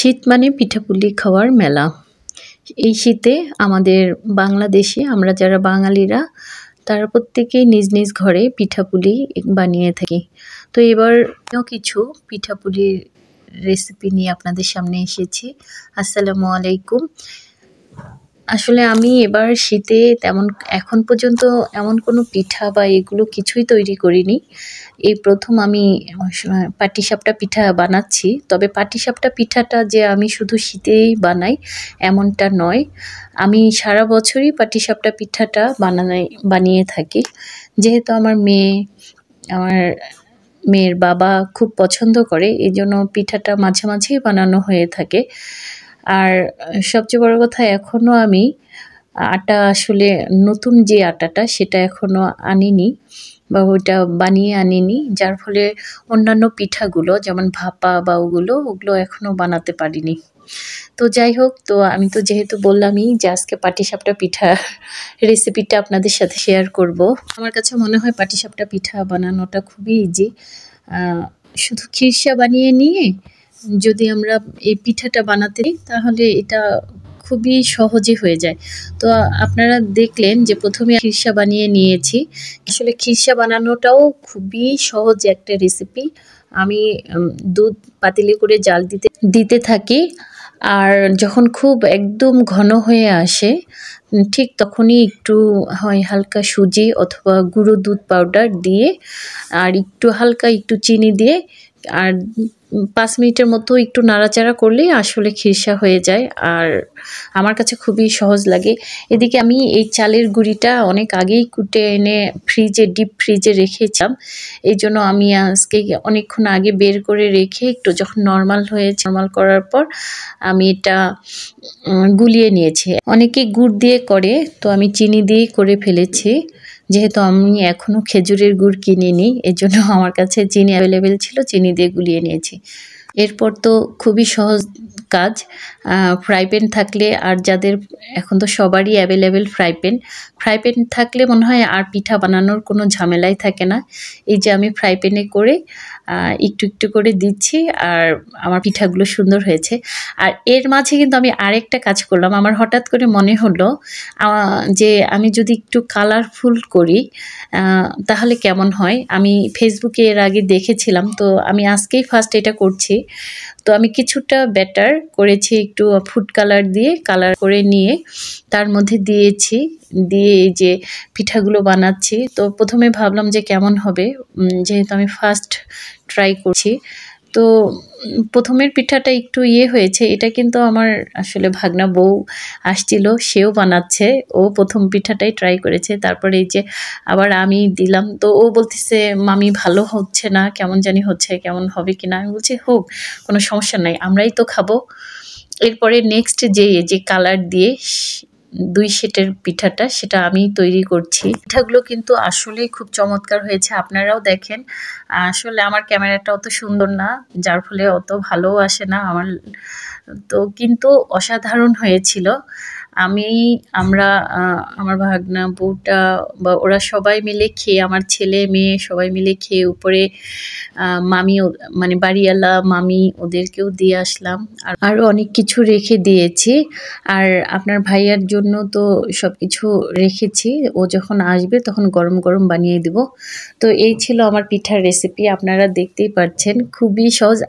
শীত মানে পিঠাপুলি খাওয়ার মেলা। এই শীতে আমাদের বাংলাদেশে আমরা যারা বাঙালিরা তারা প্রত্যেকেই নিজ নিজ ঘরে পিঠাপুলি বানিয়ে থাকি। তো এবার কিছু পিঠাপুলির রেসিপি নিয়ে আপনাদের সামনে এসেছি। আসসালামু আলাইকুম। আসলে আমি এবার শীতে এখন পর্যন্ত এমন কোনো পিঠা বা এগুলো কিছুই তৈরি করিনি। এই প্রথম আমি পাটিসাপটা পিঠা বানাচ্ছি। তবে পাটিসাপটা পিঠাটা যে আমি শুধু শীতেই বানাই এমনটা নয়। আমি সারা বছরই পাটিসাপটা পিঠাটা বানিয়ে থাকি। যেহেতু আমার মেয়ের বাবা খুব পছন্দ করে, এজন্য পিঠাটা মাঝে মাঝেই বানানো হয়ে থাকে। আর সবচেয়ে বড় কথা, এখনও আমি আটা আসলে নতুন যে আটাটা সেটা এখনও আনিনি বা ওইটা বানিয়ে আনিনি, যার ফলে অন্যান্য পিঠাগুলো যেমন ভাপা বা ওগুলো এখনও বানাতে পারিনি। তো যাই হোক, তো আমি তো যেহেতু বললামই যে আজকে পাটিসাপটা পিঠা রেসিপিটা আপনাদের সাথে শেয়ার করব। আমার কাছে মনে হয় পাটিসাপটা পিঠা বানানোটা খুবই ইজি। শুধু খিরসা বানিয়ে নিয়ে যদি আমরা এই পিঠাটা বানাতে দিই তাহলে এটা খুবই সহজে হয়ে যায়। তো আপনারা দেখলেন যে প্রথমে খিরসা বানিয়ে নিয়েছি। আসলে খিরসা বানানোটাও খুবই সহজ একটা রেসিপি। আমি দুধ পাতিলে করে জাল দিতে থাকি, আর যখন খুব একদম ঘন হয়ে আসে ঠিক তখনই একটু হয় হালকা সুজি অথবা গুঁড়ো দুধ পাউডার দিয়ে আর হালকা একটু চিনি দিয়ে আর 5 মিনিটের মতো একটু নাড়াচাড়া করলেই আসলে খিরসা হয়ে যায়। আর আমার কাছে খুবই সহজ লাগে। এদিকে আমি এই চালের গুঁড়িটা অনেক আগেই কুটে এনে ডিপ ফ্রিজে রেখেছিলাম। এই জন্য আমি আজকে অনেকক্ষণ আগে বের করে রেখে একটু যখন নর্মাল করার পর আমি এটা গুলিয়ে নিয়েছি। অনেকে গুড় দিয়ে করে, তো আমি চিনি দিয়েই করে ফেলেছি। যেহেতু আমি এখনও খেজুরের গুড় কিনিনি, এজন্য আমার কাছে চিনি অ্যাভেলেবেল ছিল, চিনি দিয়ে গুলিয়ে নিয়েছি। এরপর তো খুবই সহজ কাজ। ফ্রাই প্যান থাকলে, আর যাদের এখন তো সবারই অ্যাভেলেবেল ফ্রাই প্যান থাকলে মনে হয় আর পিঠা বানানোর কোনো ঝামেলাই থাকে না। এই যে আমি ফ্রাই প্যানে করে একটু করে দিচ্ছি, আর আমার পিঠাগুলো সুন্দর হয়েছে। আর এর মাঝে কিন্তু আমি আরেকটা কাজ করলাম। আমার হঠাৎ করে মনে হলো যে আমি যদি একটু কালারফুল করি তাহলে কেমন হয়। আমি ফেসবুকে এর আগে দেখেছিলাম, তো আমি আজকেই ফার্স্ট এটা করছি। তো আমি কিছুটা ব্যাটার করেছি একটু ফুড কালার দিয়ে, কালার করে নিয়ে তার মধ্যে দিয়ে এই যে পিঠাগুলো বানাচ্ছি। তো প্রথমে ভাবলাম যে কেমন হবে, যেহেতু আমি ফার্স্ট ট্রাই করছি। তো প্রথমের পিঠাটা একটু হয়েছে। এটা কিন্তু আমার আসলে ভাগনা বউ আসছিল, সেও বানাচ্ছে। ও প্রথম পিঠাটাই ট্রাই করেছে। তারপরে এই যে আবার আমি দিলাম, তো ও বলতেছে মামি ভালো হচ্ছে না, কেমন জানি হচ্ছে, কেমন হবে কিনা। আমি বলছি হোক, কোনো সমস্যা নাই, আমরাই তো খাবো। এরপরে নেক্সট যে কালার দিয়ে 2 সেটের পিঠাটা সেটা আমি তৈরি করছি। পিঠাগুলো কিন্তু আসলেই খুব চমৎকার হয়েছে, আপনারাও দেখেন। আসলে আমার ক্যামেরাটা অত সুন্দর না, যার ফলে অত ভালো আসে না আমার, তো কিন্তু অসাধারণ হয়েছিল। আমার ভাগনা বউটা বা ওরা সবাই মিলে খেয়ে, আমার ছেলে মেয়ে সবাই মিলে খেয়ে উপরে মামি মানে বাড়িওয়ালা মামি ওদেরকেও দিয়ে আসলাম। আর আরও অনেক কিছু রেখে দিয়েছি। আর আপনার ভাইয়ার জন্য তো সব কিছু রেখেছি, ও যখন আসবে তখন গরম গরম বানিয়ে দেব। তো এই ছিল আমার পিঠার রেসিপি, আপনারা দেখতেই পাচ্ছেন খুবই সহজ।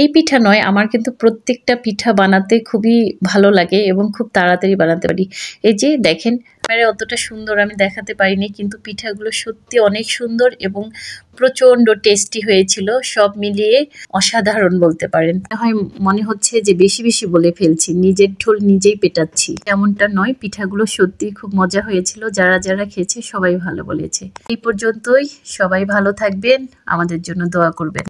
এই পিঠা নয়, আমার কিন্তু প্রত্যেকটা পিঠা বানাতে খুবই ভালো লাগে এবং খুব তাড়াতাড়ি বানাতে পারি। এই যে দেখেন, অতটা সুন্দর আমি দেখাতে পারিনি, কিন্তু পিঠাগুলো সত্যি অনেক সুন্দর এবং প্রচণ্ড টেস্টি হয়েছিল। সব মিলিয়ে অসাধারণ বলতে পারেন। হয় মনে হচ্ছে যে বেশি বেশি বলে ফেলছি, নিজের ঢোল নিজেই পেটাচ্ছি, এমনটা নয়। পিঠাগুলো সত্যি খুব মজা হয়েছিল, যারা খেয়েছে সবাই ভালো বলেছে। এই পর্যন্তই, সবাই ভালো থাকবেন, আমাদের জন্য দোয়া করবেন।